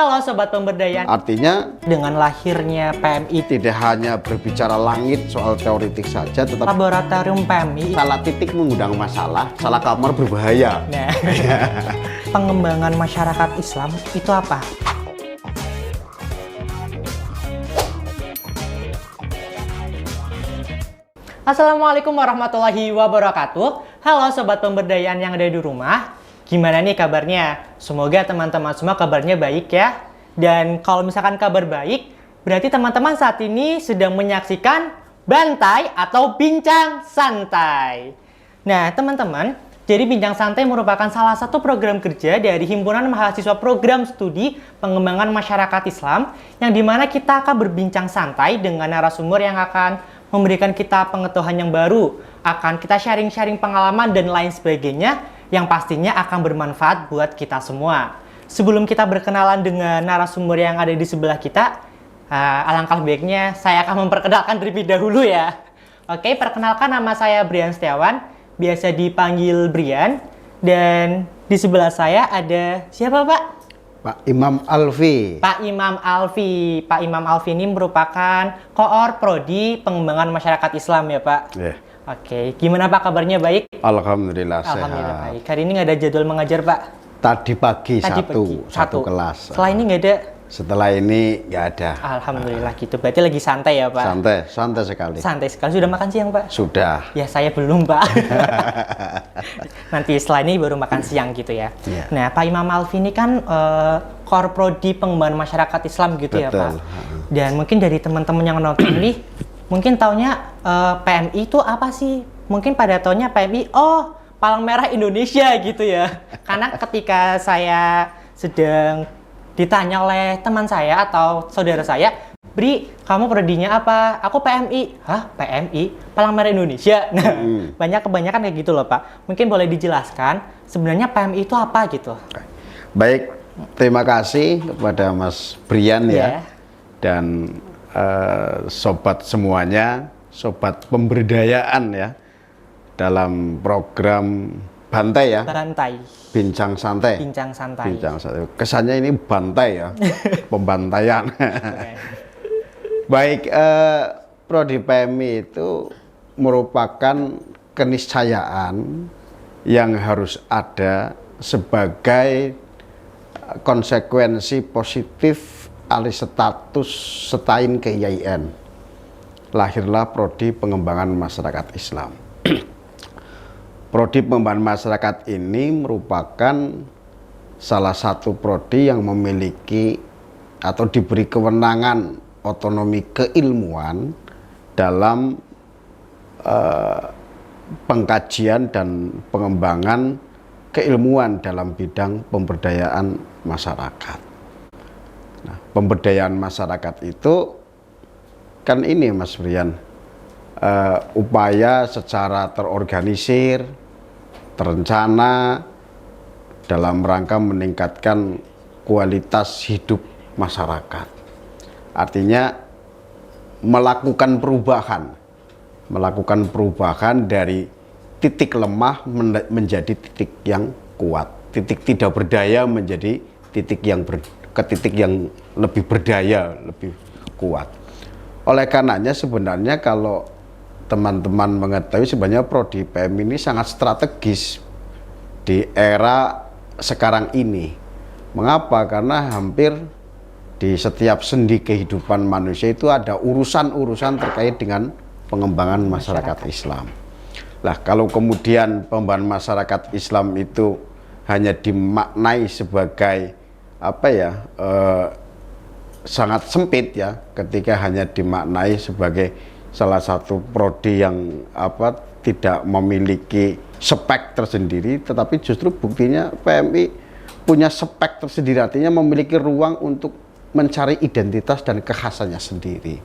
Halo Sobat Pemberdayaan. Artinya Dengan lahirnya PMI, tidak hanya berbicara langit soal teoretik saja, tetapi Laboratorium PMI. salah titik mengundang masalah, salah kamar berbahaya. Nah, pengembangan masyarakat Islam itu apa? Assalamualaikum warahmatullahi wabarakatuh. Halo Sobat Pemberdayaan yang ada di rumah. Gimana nih kabarnya? Semoga teman-teman semua kabarnya baik ya. Dan kalau misalkan kabar baik, berarti teman-teman saat ini sedang menyaksikan Bantai atau Bincang Santai. Nah teman-teman, jadi Bincang Santai merupakan salah satu program kerja dari Himpunan Mahasiswa Program Studi Pengembangan Masyarakat Islam, yang dimana kita akan berbincang santai dengan narasumber yang akan memberikan kita pengetahuan yang baru, akan kita sharing-sharing pengalaman dan lain sebagainya, yang pastinya akan bermanfaat buat kita semua. Sebelum kita berkenalan dengan narasumber yang ada di sebelah kita, alangkah baiknya saya akan memperkenalkan terlebih dahulu ya. Oke, perkenalkan, nama saya Brian Setiawan, biasa dipanggil Brian. Dan di sebelah saya ada siapa Pak? Pak Imam Alfi. Pak Imam Alfi. Pak Imam Alfi ini merupakan Koor Prodi Pengembangan Masyarakat Islam ya Pak? Yeah. Oke, gimana Pak kabarnya baik? Alhamdulillah Alhamdulillah sehat. baik. Hari ini nggak ada jadwal mengajar Pak? Tadi pagi Tadi satu pagi, satu kelas. Setelah ini nggak ada? Setelah ini nggak ada. Alhamdulillah gitu. Berarti lagi santai ya Pak? Santai sekali. Santai sekali. Sudah makan siang Pak? Sudah. Ya saya belum Pak. Nanti setelah ini baru makan siang gitu ya. Yeah. Nah Pak Imam Alfi ini kan Koor Prodi Pengembangan Masyarakat Islam gitu. Betul. Ya Pak? Dan mungkin dari teman-teman yang nonton ini mungkin taunya PMI itu apa sih? Mungkin pada taunya PMI, oh Palang Merah Indonesia gitu ya. Karena ketika saya sedang ditanya oleh teman saya atau saudara saya, Bri, kamu prodinya apa? Aku PMI. Hah? PMI? Palang Merah Indonesia? Nah, kebanyakan kayak gitu loh Pak. Mungkin boleh dijelaskan sebenarnya PMI itu apa gitu? Baik, terima kasih kepada Mas Brian ya. Dan sobat semuanya, sobat pemberdayaan ya, dalam program Bantai ya. Bantai. Bincang Santai. Bincang Santai. Bincang Santai. Kesannya ini bantai ya, pembantaian. Okay. Baik, Prodi PMI itu merupakan keniscayaan yang harus ada sebagai konsekuensi positif alih status setain ke IAIN. Lahirlah Prodi Pengembangan Masyarakat Islam. Prodi Pengembangan Masyarakat ini merupakan salah satu prodi yang memiliki atau diberi kewenangan otonomi keilmuan dalam pengkajian dan pengembangan keilmuan dalam bidang pemberdayaan masyarakat. Nah, pemberdayaan masyarakat itu kan ini Mas Brian, upaya secara terorganisir, terencana dalam rangka meningkatkan kualitas hidup masyarakat. Artinya melakukan perubahan dari titik lemah menjadi titik yang kuat, titik tidak berdaya menjadi titik yang titik yang lebih berdaya, lebih kuat. Oleh karenanya sebenarnya kalau teman-teman mengetahui sebenarnya Prodi PM ini sangat strategis di era sekarang ini. Mengapa? Karena hampir di setiap sendi kehidupan manusia itu ada urusan-urusan terkait dengan pengembangan masyarakat Islam. Lah kalau kemudian pengembangan masyarakat Islam itu hanya dimaknai sebagai apa ya, sangat sempit ya, ketika hanya dimaknai sebagai salah satu prodi yang tidak memiliki spek tersendiri, tetapi justru buktinya PMI punya spek tersendiri, artinya memiliki ruang untuk mencari identitas dan kekhasannya sendiri.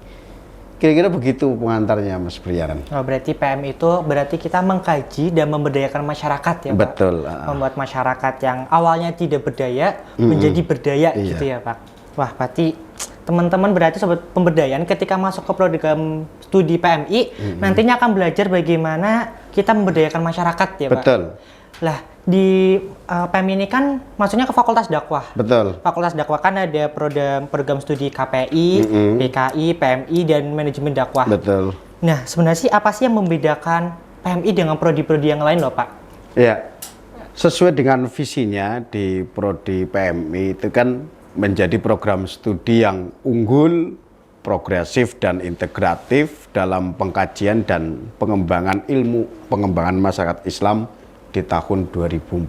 Kira-kira begitu pengantarnya Mas Brian. Oh, berarti PMI itu berarti kita mengkaji dan memberdayakan masyarakat ya Pak? Betul. Membuat masyarakat yang awalnya tidak berdaya menjadi berdaya gitu ya Pak? Wah, berarti teman-teman berarti sobat pemberdayaan ketika masuk ke program studi PMI nantinya akan belajar bagaimana kita memberdayakan masyarakat ya Pak. Betul. Lah, di PEM ini kan maksudnya ke Fakultas Dakwah. Betul. Fakultas Dakwah kan ada program studi KPI, PKI, PMI, dan manajemen dakwah. Betul. Nah, sebenarnya sih apa sih yang membedakan PMI dengan prodi-prodi yang lain loh, Pak? Ya, sesuai dengan visinya di prodi PMI itu kan menjadi program studi yang unggul, progresif dan integratif dalam pengkajian dan pengembangan ilmu pengembangan masyarakat Islam di tahun 2040.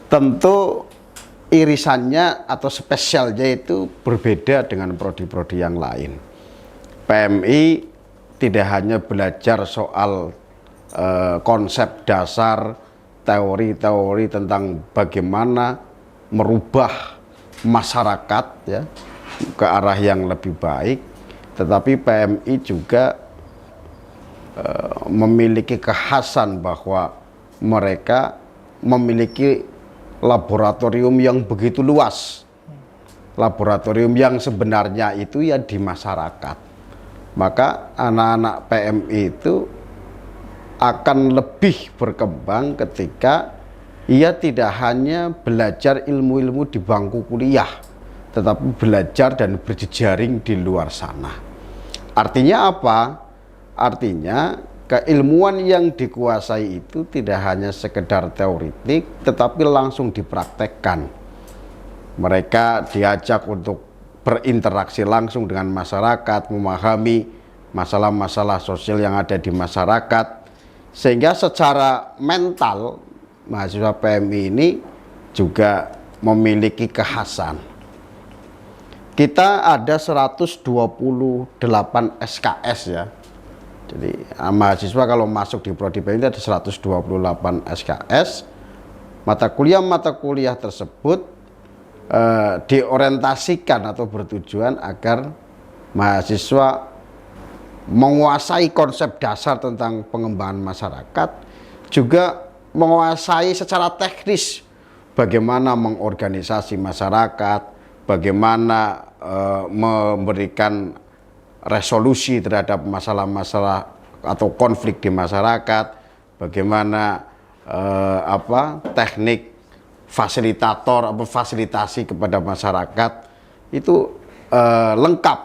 Tentu irisannya atau spesialnya itu berbeda dengan prodi-prodi yang lain. PMI tidak hanya belajar soal konsep dasar, teori-teori tentang bagaimana merubah masyarakat ya ke arah yang lebih baik, tetapi PMI juga memiliki kekhasan bahwa mereka memiliki laboratorium yang begitu luas, laboratorium yang sebenarnya itu ya di masyarakat. Maka anak-anak PMI itu akan lebih berkembang ketika ia tidak hanya belajar ilmu-ilmu di bangku kuliah, tetapi belajar dan berjejaring di luar sana. Artinya apa? Artinya keilmuan yang dikuasai itu tidak hanya sekedar teoritik, tetapi langsung dipraktekkan. Mereka diajak untuk berinteraksi langsung dengan masyarakat, memahami masalah-masalah sosial yang ada di masyarakat, sehingga secara mental mahasiswa PMI ini juga memiliki kekhasan. Kita ada 128 SKS ya. Jadi mahasiswa kalau masuk di prodi PMI ada 128 SKS. Mata kuliah tersebut diorientasikan atau bertujuan agar mahasiswa menguasai konsep dasar tentang pengembangan masyarakat, juga menguasai secara teknis bagaimana mengorganisasi masyarakat, bagaimana memberikan resolusi terhadap masalah-masalah atau konflik di masyarakat, bagaimana teknik fasilitator atau fasilitasi kepada masyarakat itu lengkap.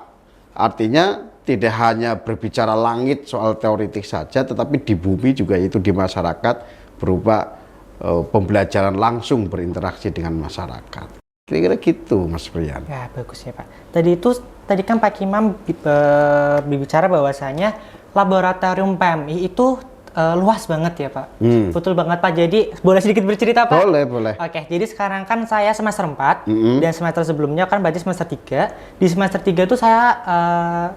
Artinya tidak hanya berbicara langit soal teoritik saja, tetapi di bumi juga itu di masyarakat berupa pembelajaran langsung berinteraksi dengan masyarakat. Kira-kira gitu, Mas Brian. Ya, bagus ya, Pak. Tadi kan Pak Kimam berbicara bahwasanya laboratorium PMI itu luas banget ya, Pak. Betul banget, Pak. Jadi, boleh sedikit bercerita, Pak? Boleh. Oke, jadi sekarang kan saya semester 4 dan semester sebelumnya kan berarti semester 3. Di semester 3 itu saya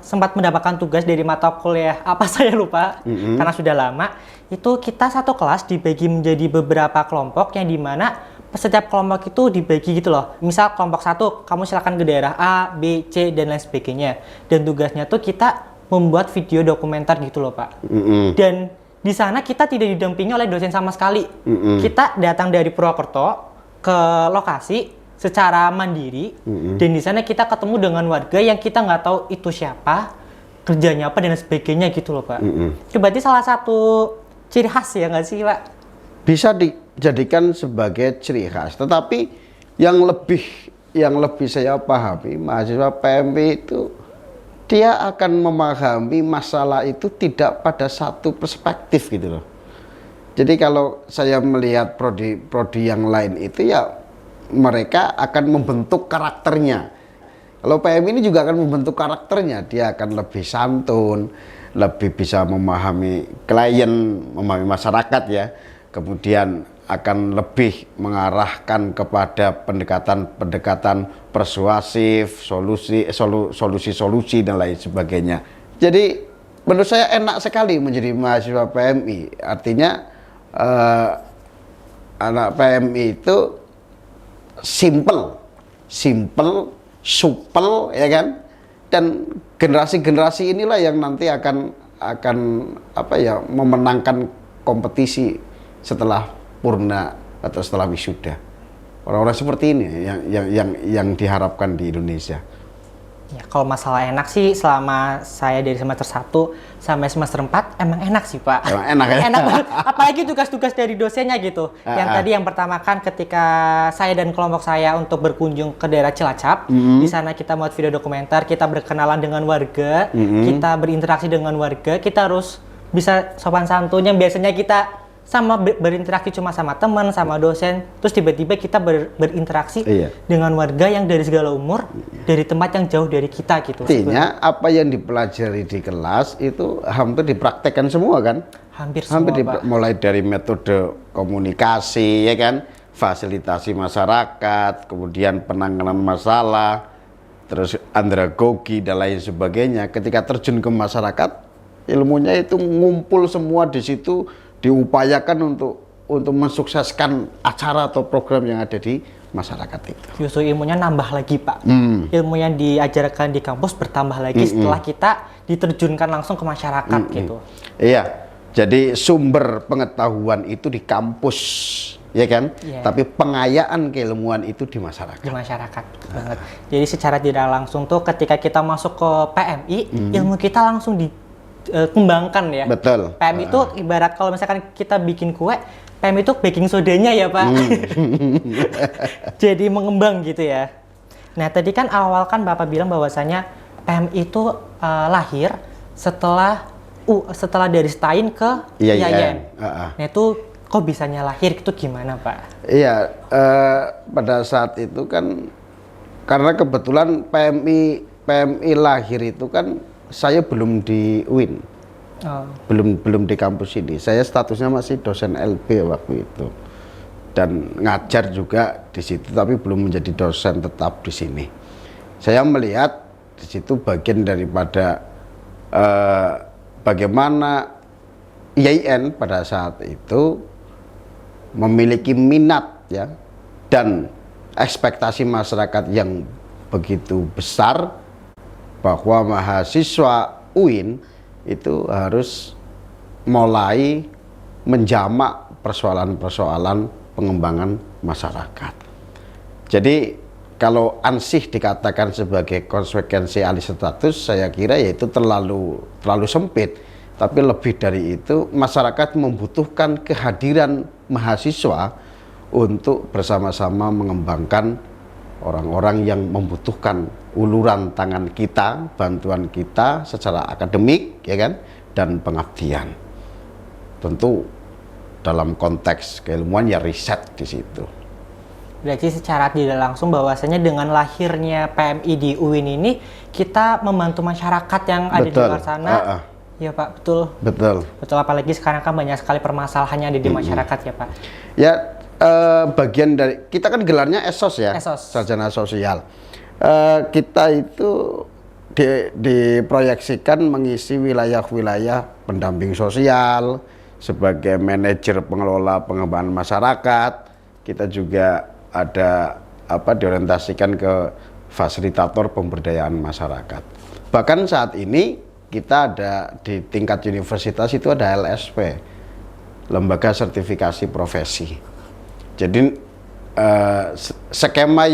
sempat mendapatkan tugas dari mata kuliah apa saya lupa karena sudah lama. Itu kita satu kelas dibagi menjadi beberapa kelompok yang dimana setiap kelompok itu dibagi gitu loh. Misal kelompok 1 kamu silakan ke daerah A, B, C dan lain sebagainya. Dan tugasnya tuh kita membuat video dokumenter gitu loh, Pak. Dan di sana kita tidak didampingi oleh dosen sama sekali. Kita datang dari Purwokerto ke lokasi secara mandiri dan di sana kita ketemu dengan warga yang kita nggak tahu itu siapa, kerjanya apa dan sebagainya gitu loh, Pak. Itu berarti salah satu ciri khas ya nggak sih, Pak? Bisa dijadikan sebagai ciri khas, tetapi yang lebih saya pahami, mahasiswa PMI itu dia akan memahami masalah itu tidak pada satu perspektif gitu loh. Jadi kalau saya melihat prodi yang lain itu ya mereka akan membentuk karakternya. Kalau PMI ini juga akan membentuk karakternya, dia akan lebih santun, lebih bisa memahami klien, memahami masyarakat ya. Kemudian akan lebih mengarahkan kepada pendekatan persuasif, solusi dan lain sebagainya. Jadi menurut saya enak sekali menjadi mahasiswa PMI. Artinya anak PMI itu simple, supel ya kan. Dan generasi-generasi inilah yang nanti akan memenangkan kompetisi setelah purna atau setelah wisuda. Orang-orang seperti ini yang diharapkan di Indonesia. Ya, kalau masalah enak sih selama saya dari semester 1 sampai semester 4 emang enak sih, Pak. Emang enak ya? Enak banget. Apalagi tugas-tugas dari dosennya gitu. Yang tadi yang pertama kan ketika saya dan kelompok saya untuk berkunjung ke daerah Cilacap, di sana kita buat video dokumenter, kita berkenalan dengan warga, kita berinteraksi dengan warga, kita harus bisa sopan santun yang biasanya kita sama berinteraksi cuma sama teman, sama dosen, terus tiba-tiba kita berinteraksi dengan warga yang dari segala umur, dari tempat yang jauh dari kita gitu. Artinya apa yang dipelajari di kelas itu hampir dipraktekkan semua kan? Hampir semua, Pak. Mulai dari metode komunikasi, ya kan, fasilitasi masyarakat, kemudian penanganan masalah, terus andragogi dan lain sebagainya. Ketika terjun ke masyarakat, ilmunya itu ngumpul semua di situ, diupayakan untuk mensukseskan acara atau program yang ada di masyarakat itu. Justru ilmunya nambah lagi, Pak. Ilmu yang diajarkan di kampus bertambah lagi setelah kita diterjunkan langsung ke masyarakat gitu. Iya, jadi sumber pengetahuan itu di kampus, ya kan? Tapi pengayaan keilmuan itu di masyarakat. Di masyarakat, banget. Jadi secara tidak langsung tuh ketika kita masuk ke PMI, ilmu kita langsung dikembangkan ya. Betul. PMI itu ibarat kalau misalkan kita bikin kue, PMI itu baking sodanya ya, Pak. Jadi mengembang gitu ya. Nah, tadi kan awal kan Bapak bilang bahwasanya PMI itu lahir setelah dari STAIN ke IAIN. Nah, itu kok bisanya lahir itu gimana, Pak? Iya, pada saat itu kan karena kebetulan PMI lahir itu kan saya belum di UIN. Belum di kampus ini. Saya statusnya masih dosen LB waktu itu. Dan ngajar juga di situ tapi belum menjadi dosen tetap di sini. Saya melihat di situ bagian daripada bagaimana IAIN pada saat itu memiliki minat ya dan ekspektasi masyarakat yang begitu besar bahwa mahasiswa UIN itu harus mulai menjamak persoalan-persoalan pengembangan masyarakat. Jadi kalau ansih dikatakan sebagai konsekuensi alih status, saya kira yaitu terlalu sempit. Tapi lebih dari itu, masyarakat membutuhkan kehadiran mahasiswa untuk bersama-sama mengembangkan orang-orang yang membutuhkan uluran tangan kita, bantuan kita secara akademik, ya kan, dan pengabdian. Tentu dalam konteks keilmuan ya riset di situ. Berarti secara tidak langsung bahwasanya dengan lahirnya PMI di UIN ini kita membantu masyarakat yang ada di luar sana. Iya, Pak, betul. Betul. Betul, apalagi sekarang kan banyak sekali permasalahannya ada di masyarakat ya, Pak. Ya, bagian dari kita kan gelarnya ESOS ya, sarjana sosial. Kita itu diproyeksikan mengisi wilayah-wilayah pendamping sosial sebagai manajer pengelola pengembangan masyarakat. Kita juga ada diorientasikan ke fasilitator pemberdayaan masyarakat. Bahkan saat ini kita ada di tingkat universitas itu ada LSP, lembaga sertifikasi profesi. Jadi skema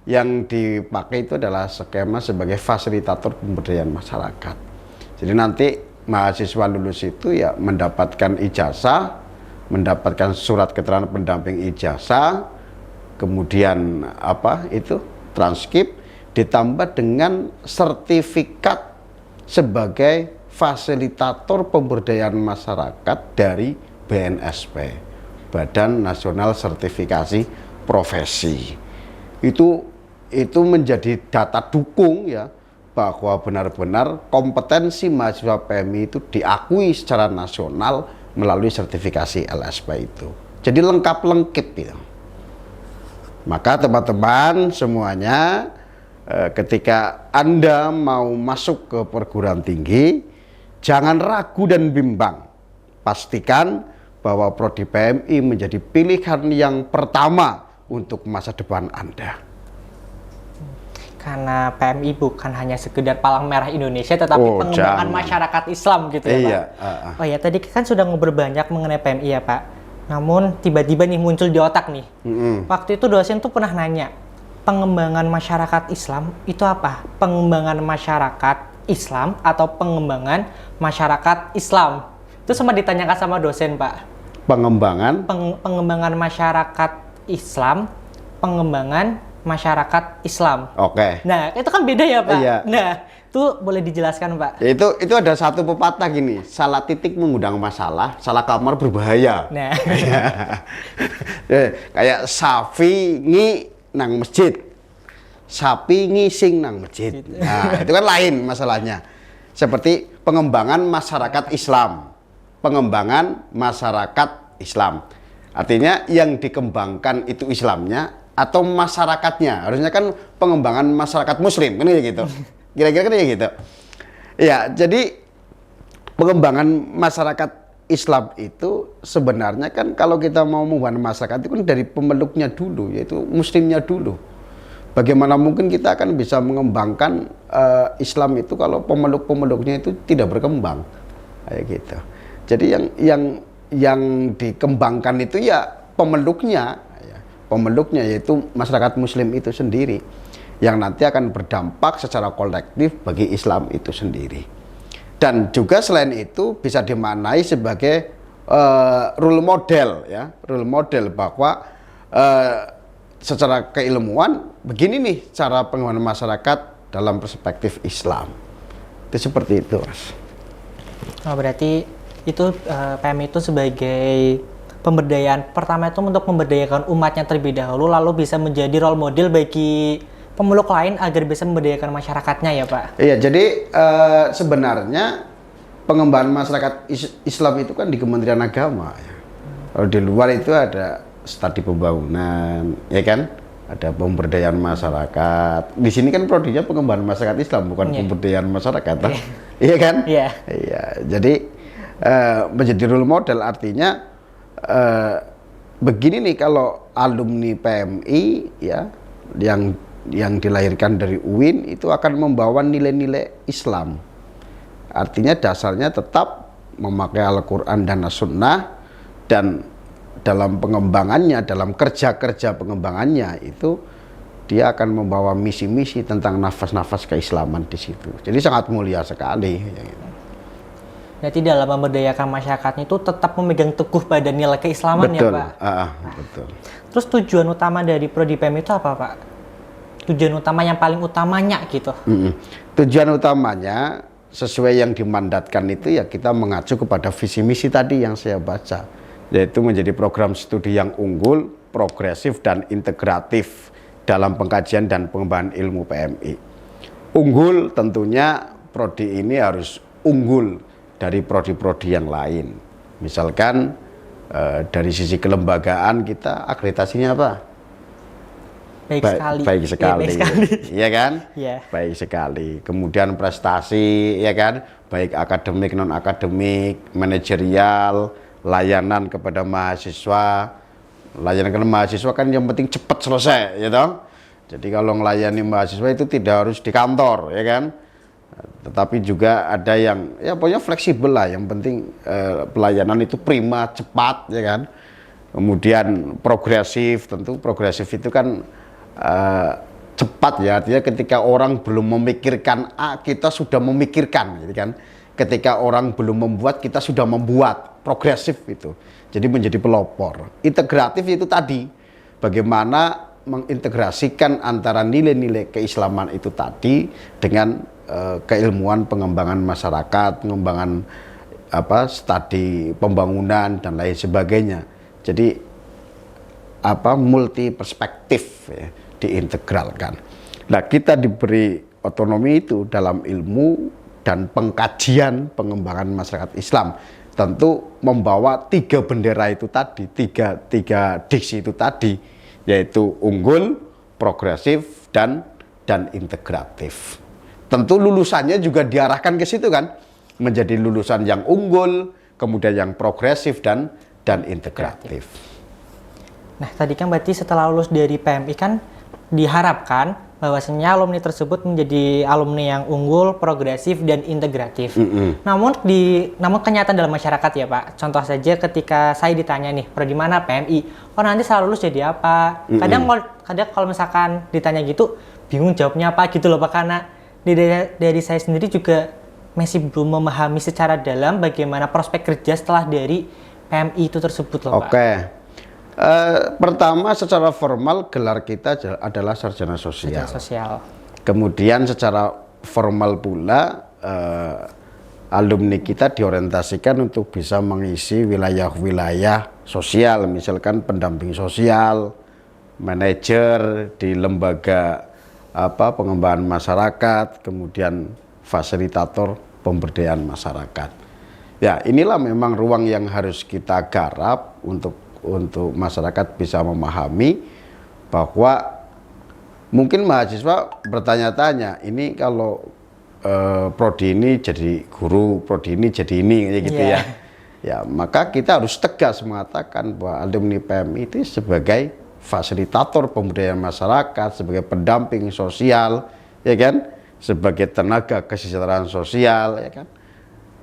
yang dipakai itu adalah skema sebagai fasilitator pemberdayaan masyarakat. Jadi nanti mahasiswa lulus itu ya mendapatkan ijazah, mendapatkan surat keterangan pendamping ijazah, kemudian transkrip ditambah dengan sertifikat sebagai fasilitator pemberdayaan masyarakat dari BNSP, Badan Nasional Sertifikasi Profesi. Itu menjadi data dukung ya bahwa benar-benar kompetensi mahasiswa PMI itu diakui secara nasional melalui sertifikasi LSP itu. Jadi lengkap-lengkap gitu. Maka teman-teman semuanya ketika Anda mau masuk ke perguruan tinggi, jangan ragu dan bimbang. Pastikan bahwa prodi PMI menjadi pilihan yang pertama untuk masa depan Anda. Karena PMI bukan hanya sekedar palang merah Indonesia, tetapi pengembangan masyarakat Islam gitu ya, Pak. Oh ya, tadi kan sudah ngobrol banyak mengenai PMI ya, Pak. Namun tiba-tiba nih muncul di otak nih. Waktu itu dosen tuh pernah nanya, pengembangan masyarakat Islam itu apa? Pengembangan masyarakat Islam atau pengembangan masyarakat Islam? Itu sempat ditanyakan sama dosen, Pak. Pengembangan Pengembangan masyarakat Islam, pengembangan masyarakat Islam. Oke. Nah, itu kan beda ya, Pak? Iya. Nah, itu boleh dijelaskan, Pak? Itu ada satu pepatah gini, salah titik mengundang masalah, salah kamar berbahaya. Nah, Kayak sapi ngi nang masjid, sapi ngising nang masjid. Nah, itu kan lain masalahnya. Seperti pengembangan masyarakat Islam, pengembangan masyarakat Islam. Artinya yang dikembangkan itu Islamnya atau masyarakatnya. Harusnya kan pengembangan masyarakat Muslim, kan gitu. Kira-kira kan gitu. Ya, jadi pengembangan masyarakat Islam itu sebenarnya kan kalau kita mau membangun masyarakat itu kan dari pemeluknya dulu, yaitu Muslimnya dulu. Bagaimana mungkin kita akan bisa mengembangkan Islam itu kalau pemeluk-pemeluknya itu tidak berkembang, kayak gitu. Jadi yang dikembangkan itu ya pemeluknya yaitu masyarakat Muslim itu sendiri, yang nanti akan berdampak secara kolektif bagi Islam itu sendiri. Dan juga selain itu bisa dimaknai sebagai role model, ya, role model bahwa secara keilmuan begini nih cara pengembangan masyarakat dalam perspektif Islam. Itu seperti itu, Mas. oh, berarti itu PM itu sebagai pemberdayaan pertama itu untuk memberdayakan umatnya terlebih dahulu, lalu bisa menjadi role model bagi pemeluk lain agar bisa memberdayakan masyarakatnya ya, Pak? Iya, jadi sebenarnya pengembangan masyarakat Islam itu kan di Kementerian Agama. Ya. Kalau di luar itu ada studi pembangunan, ya kan? Ada pemberdayaan masyarakat. Di sini kan prodinya pengembangan masyarakat Islam, bukan pemberdayaan masyarakat. Iya kan? Iya. Iya. Jadi menjadi role model artinya begini nih, kalau alumni PMI ya yang dilahirkan dari UIN itu akan membawa nilai-nilai Islam. Artinya dasarnya tetap memakai Al-Quran dan As-Sunnah, dan dalam pengembangannya, dalam kerja-kerja pengembangannya itu dia akan membawa misi-misi tentang nafas-nafas keislaman di situ. Jadi sangat mulia sekali. Berarti dalam memberdayakan masyarakatnya itu tetap memegang teguh pada nilai keislaman. Betul. Ya, Pak? Betul. Terus tujuan utama dari Prodi PM itu apa, Pak? Tujuan utama yang paling utamanya gitu. Tujuan utamanya sesuai yang dimandatkan itu ya kita mengacu kepada visi misi tadi yang saya baca, yaitu menjadi program studi yang unggul, progresif dan integratif dalam pengkajian dan pengembangan ilmu PMI. Unggul tentunya prodi ini harus unggul dari prodi-prodi yang lain. Misalkan dari sisi kelembagaan kita akreditasinya apa? Baik sekali. Iya kan? Yeah. Baik sekali. Kemudian prestasi, ya kan? Baik akademik, non akademik, manajerial, layanan kepada mahasiswa. Layanan kepada mahasiswa kan yang penting cepat selesai, ya toh? Jadi kalau melayani mahasiswa itu tidak harus di kantor, ya kan? Tetapi juga ada yang ya pokoknya fleksibel lah. Yang penting pelayanan itu prima, cepat, ya kan? Kemudian progresif, tentu progresif itu kan cepat ya, artinya ketika orang belum memikirkan A, kita sudah memikirkan, gitu kan. Ketika orang belum membuat, kita sudah membuat. Progresif itu, jadi menjadi pelopor. Integratif itu tadi, bagaimana mengintegrasikan antara nilai-nilai keislaman itu tadi dengan keilmuan pengembangan masyarakat, pengembangan studi pembangunan dan lain sebagainya. Jadi multi perspektif ya, diintegralkan. Nah, kita diberi otonomi itu dalam ilmu dan pengkajian pengembangan masyarakat Islam. Tentu membawa 3 bendera itu tadi, tiga diksi itu tadi, yaitu unggul, progresif, dan integratif. Tentu lulusannya juga diarahkan ke situ kan, menjadi lulusan yang unggul, kemudian yang progresif dan integratif. Nah, tadi kan berarti setelah lulus dari PMI kan diharapkan bahwasanya alumni tersebut menjadi alumni yang unggul, progresif, dan integratif. Namun kenyataan dalam masyarakat ya Pak, contoh saja ketika saya ditanya nih, prodi mana PMI, oh nanti setelah lulus jadi apa? Kadang kalau misalkan ditanya gitu, bingung jawabnya apa gitu loh Pak, karena dari saya sendiri juga masih belum memahami secara dalam bagaimana prospek kerja setelah dari PMI itu tersebut loh Pak. Oke. Pertama secara formal gelar kita adalah sarjana sosial. Kemudian secara formal pula alumni kita diorientasikan untuk bisa mengisi wilayah-wilayah sosial, misalkan pendamping sosial, manajer di lembaga pengembangan masyarakat, kemudian fasilitator pemberdayaan masyarakat. Ya, inilah memang ruang yang harus kita garap untuk masyarakat bisa memahami bahwa mungkin mahasiswa bertanya-tanya, ini kalau prodi ini jadi guru, prodi ini jadi ini gitu ya. Ya, maka kita harus tegas mengatakan bahwa alumni PMI itu sebagai fasilitator pemberdayaan masyarakat, sebagai pendamping sosial, ya kan, sebagai tenaga kesejahteraan sosial, ya kan,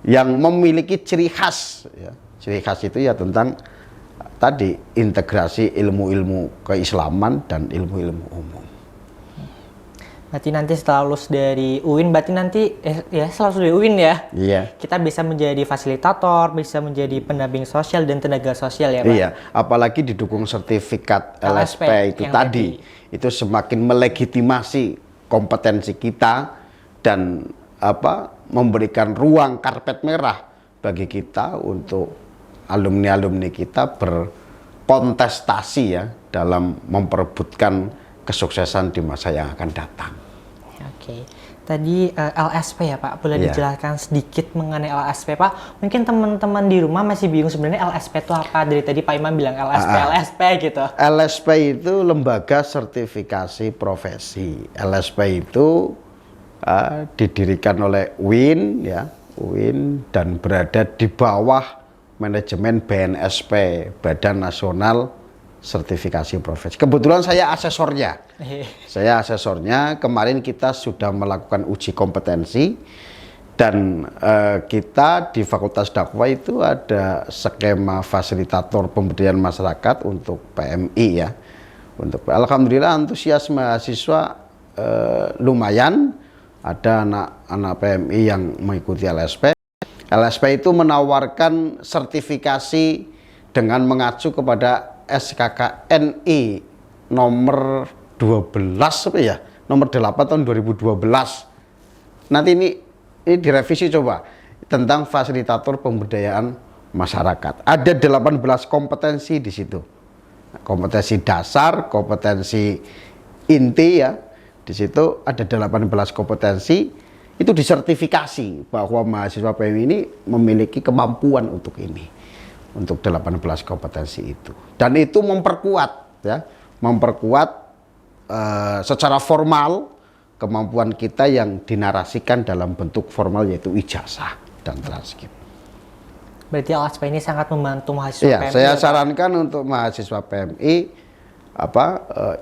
yang memiliki ciri khas. Ya. Ciri khas itu ya tentang tadi integrasi ilmu-ilmu keislaman dan ilmu-ilmu umum. Berarti nanti setelah lulus dari UIN, berarti nanti setelah lulus dari UIN ya, kita bisa menjadi fasilitator, bisa menjadi pendamping sosial dan tenaga sosial ya Pak? Iya, apalagi didukung sertifikat LSP itu tadi, itu semakin melegitimasi kompetensi kita dan memberikan ruang karpet merah bagi kita untuk alumni-alumni kita berkontestasi ya dalam memperebutkan kesuksesan di masa yang akan datang. Oke, tadi LSP ya Pak, boleh dijelaskan sedikit mengenai LSP Pak? Mungkin teman-teman di rumah masih bingung sebenarnya LSP itu apa? Dari tadi Pak Imam bilang LSP gitu. LSP itu lembaga sertifikasi profesi. LSP itu didirikan oleh UIN ya, UIN, dan berada di bawah manajemen BNSP, Badan Nasional Sertifikasi Profesi. Kebetulan saya asesornya. Kemarin kita sudah melakukan uji kompetensi dan kita di Fakultas Dakwah itu ada skema fasilitator pemberdayaan masyarakat untuk PMI ya. Alhamdulillah antusias mahasiswa lumayan, ada anak-anak PMI yang mengikuti LSP. LSP itu menawarkan sertifikasi dengan mengacu kepada SKKNI nomor 12 nomor 8 tahun 2012. Nanti ini direvisi coba tentang fasilitator pemberdayaan masyarakat. Ada 18 kompetensi di situ. Kompetensi dasar, kompetensi inti ya. Di situ ada 18 kompetensi. Itu disertifikasi bahwa mahasiswa PMI ini memiliki kemampuan untuk ini, untuk 18 kompetensi itu, dan itu memperkuat secara formal kemampuan kita yang dinarasikan dalam bentuk formal, yaitu ijazah dan transkrip. Berarti LSP ini sangat membantu mahasiswa PMI. Saya sarankan untuk mahasiswa PMI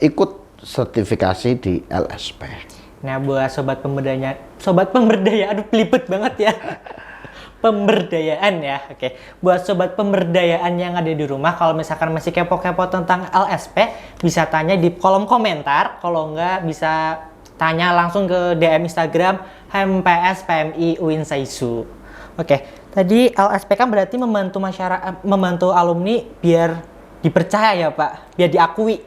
ikut sertifikasi di LSP. Nah, buat sobat pemberdayaan, aduh pelipet banget ya. Pemberdayaan ya, oke. Buat sobat pemberdayaan yang ada di rumah, kalau misalkan masih kepo-kepo tentang LSP, bisa tanya di kolom komentar. Kalau enggak, bisa tanya langsung ke DM Instagram HMPS PMI UIN Saisu. Oke, tadi LSP kan berarti membantu alumni biar dipercaya ya Pak, biar diakui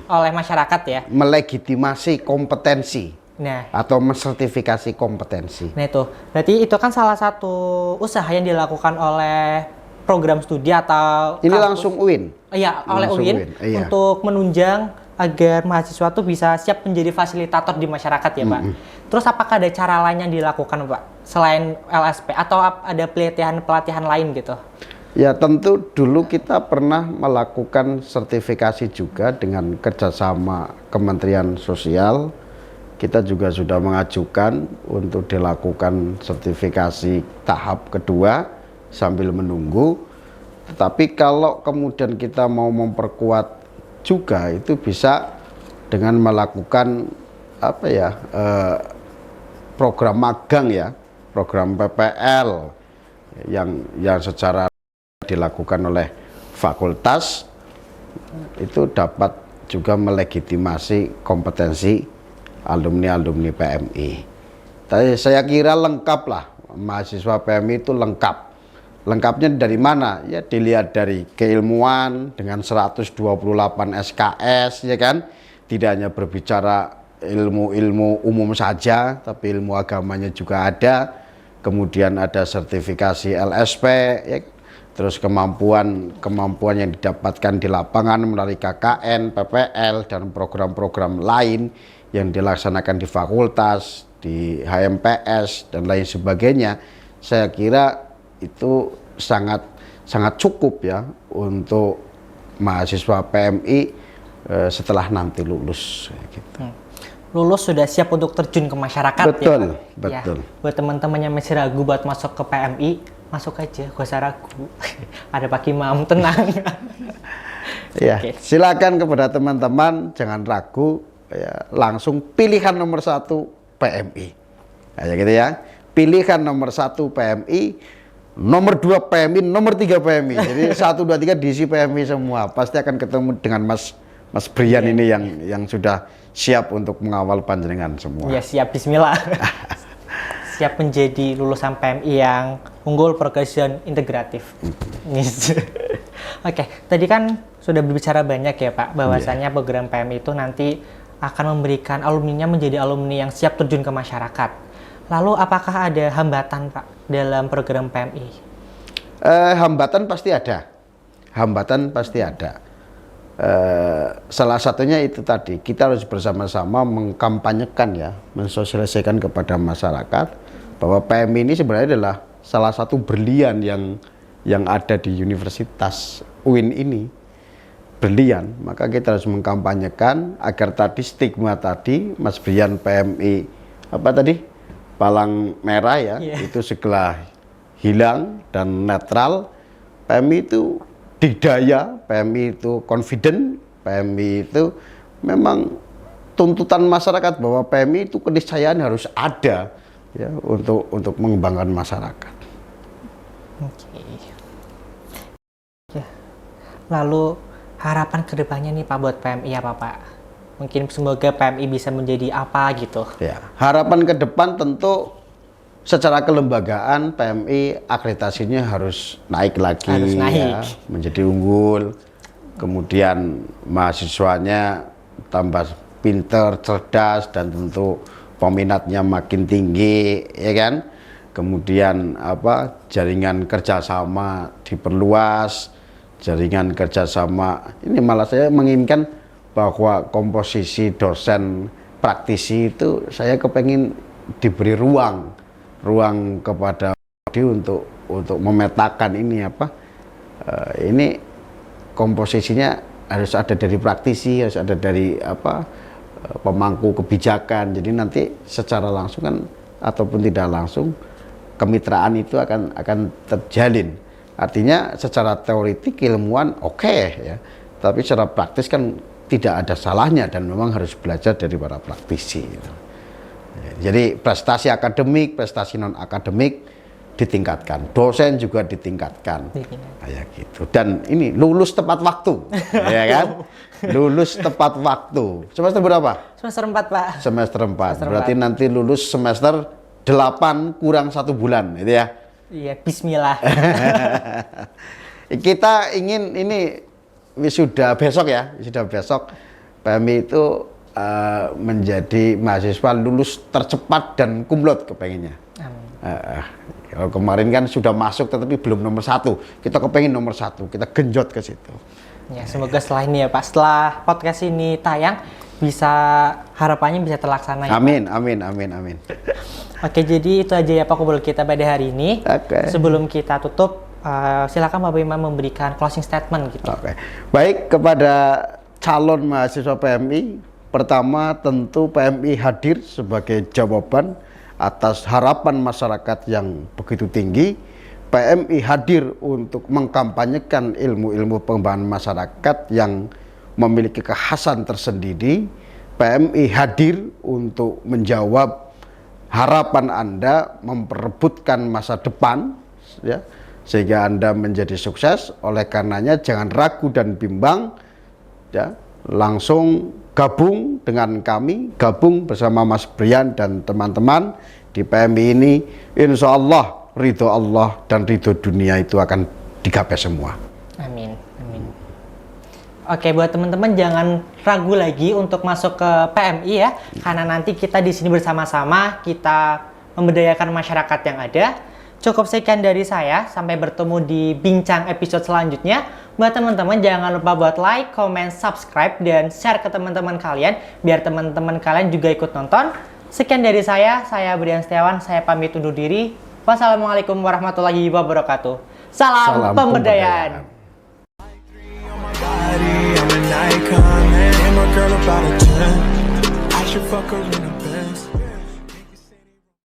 oleh masyarakat ya. Melegitimasi kompetensi. Atau mensertifikasi kompetensi. Nah itu, berarti itu kan salah satu usaha yang dilakukan oleh program studi atau ini kampus. Langsung UIN. Iya, oleh UIN untuk menunjang agar mahasiswa tuh bisa siap menjadi fasilitator di masyarakat ya Pak. Terus apakah ada cara lain yang dilakukan Pak selain LSP atau ada pelatihan lain gitu? Ya tentu dulu kita pernah melakukan sertifikasi juga dengan kerjasama Kementerian Sosial. Kita juga sudah mengajukan untuk dilakukan sertifikasi tahap kedua sambil menunggu. Tetapi kalau kemudian kita mau memperkuat juga, itu bisa dengan melakukan apa ya, program magang ya, program PPL yang secara dilakukan oleh fakultas itu dapat juga melegitimasi kompetensi alumni-alumni PMI. Tapi saya kira lengkap lah, mahasiswa PMI itu lengkap. Lengkapnya dari mana? Ya dilihat dari keilmuan dengan 128 SKS, ya kan? Tidak hanya berbicara ilmu-ilmu umum saja, tapi ilmu agamanya juga ada. Kemudian ada sertifikasi LSP, ya. Terus kemampuan yang didapatkan di lapangan melalui KKN, PPL, dan program-program lain yang dilaksanakan di fakultas, di HMPS, dan lain sebagainya. Saya kira itu sangat cukup ya untuk mahasiswa PMI setelah nanti lulus. Gitu. Lulus sudah siap untuk terjun ke masyarakat. Betul, ya, betul. Ya, buat teman-teman yang masih ragu buat masuk ke PMI, masuk aja, gak usah ragu. Ada Pak Imam, tenang. Ya, silakan kepada teman-teman, jangan ragu, ya, langsung pilihan nomor 1 PMI. Kayak gitu ya. Pilihan nomor 1 PMI, nomor 2 PMI, nomor 3 PMI. Jadi 1, 2, 3 diisi PMI semua. Pasti akan ketemu dengan Mas Brian ini yang sudah siap untuk mengawal panjenengan semua. Ya, siap, bismillah. Siap menjadi lulusan PMI yang unggul, progresif, dan integratif. Oke, tadi kan sudah berbicara banyak ya Pak, bahwasannya program PMI itu nanti akan memberikan alumninya menjadi alumni yang siap terjun ke masyarakat. Lalu apakah ada hambatan Pak dalam program PMI? Hambatan pasti ada. Hambatan pasti ada. Salah satunya itu tadi, kita harus bersama-sama mengkampanyekan ya, mensosialisasikan kepada masyarakat bahwa PMI ini sebenarnya adalah salah satu berlian yang ada di Universitas UIN ini, berlian. Maka kita harus mengkampanyekan agar tadi stigma tadi, Mas Brian PMI apa tadi, palang merah ya, itu segera hilang dan netral. PMI itu didaya, PMI itu confident, PMI itu memang tuntutan masyarakat bahwa PMI itu keniscayaan harus ada ya untuk mengembangkan masyarakat. Oke. Ya. Lalu harapan kedepannya nih Pak buat PMI apa Pak? Mungkin semoga PMI bisa menjadi apa gitu. Ya, harapan ke depan tentu secara kelembagaan PMI akreditasinya harus naik lagi, harus naik. Ya, menjadi unggul. Kemudian mahasiswanya tambah pinter, cerdas, dan tentu peminatnya makin tinggi, ya kan? Kemudian jaringan kerjasama diperluas, jaringan kerjasama ini malah saya menginginkan bahwa komposisi dosen praktisi itu saya kepengen diberi ruang kepada untuk memetakan ini ini komposisinya harus ada dari praktisi, harus ada dari pemangku kebijakan. Jadi nanti secara langsung kan ataupun tidak langsung kemitraan itu akan terjalin. Artinya secara teoretik ilmuwan oke, ya, tapi secara praktis kan tidak ada salahnya dan memang harus belajar dari para praktisi. Gitu. Jadi prestasi akademik, prestasi non akademik ditingkatkan, dosen juga ditingkatkan, kayak gitu. Dan ini lulus tepat waktu, ya kan? Lulus tepat waktu. Semester berapa? Semester 4 Pak. Semester 4. Berarti nanti lulus semester 8 kurang 1 bulan, gitu ya? Iya, bismillah. Kita ingin ini wisuda besok ya, wisuda besok PMI itu menjadi mahasiswa lulus tercepat dan kumlot kepengennya. Kalau kemarin kan sudah masuk tetapi belum nomor 1, kita kepengen nomor 1, kita genjot ke situ. Ya, semoga setelah ini ya Pak, setelah podcast ini tayang harapannya bisa terlaksana ya, amin, Pak. amin. Oke, jadi itu aja ya Pak ngobrol kita pada hari ini. Oke. Sebelum kita tutup, silakan Bapak Imam memberikan closing statement gitu. Oke. Baik, kepada calon mahasiswa PMI, pertama tentu PMI hadir sebagai jawaban atas harapan masyarakat yang begitu tinggi. PMI hadir untuk mengkampanyekan ilmu-ilmu pengembangan masyarakat yang memiliki kekhasan tersendiri PMI hadir untuk menjawab harapan Anda memperebutkan masa depan, ya, sehingga Anda menjadi sukses. Oleh karenanya jangan ragu dan bimbang, ya, langsung gabung dengan kami, gabung bersama Mas Brian dan teman-teman di PMI ini. Insya Allah ridho Allah dan ridho dunia itu akan digapai semua. Amin, amin. Oke, buat teman-teman jangan ragu lagi untuk masuk ke PMI ya, karena nanti kita di sini bersama-sama kita memberdayakan masyarakat yang ada. Cukup sekian dari saya, sampai bertemu di bincang episode selanjutnya. Buat teman-teman jangan lupa buat like, comment, subscribe, dan share ke teman-teman kalian biar teman-teman kalian juga ikut nonton. Sekian dari saya Brian Setiawan, saya pamit undur diri. Wassalamualaikum warahmatullahi wabarakatuh. Salam pemberdayaan. I'm an icon, man. And my girl about a 10. I should fuck her in a bed.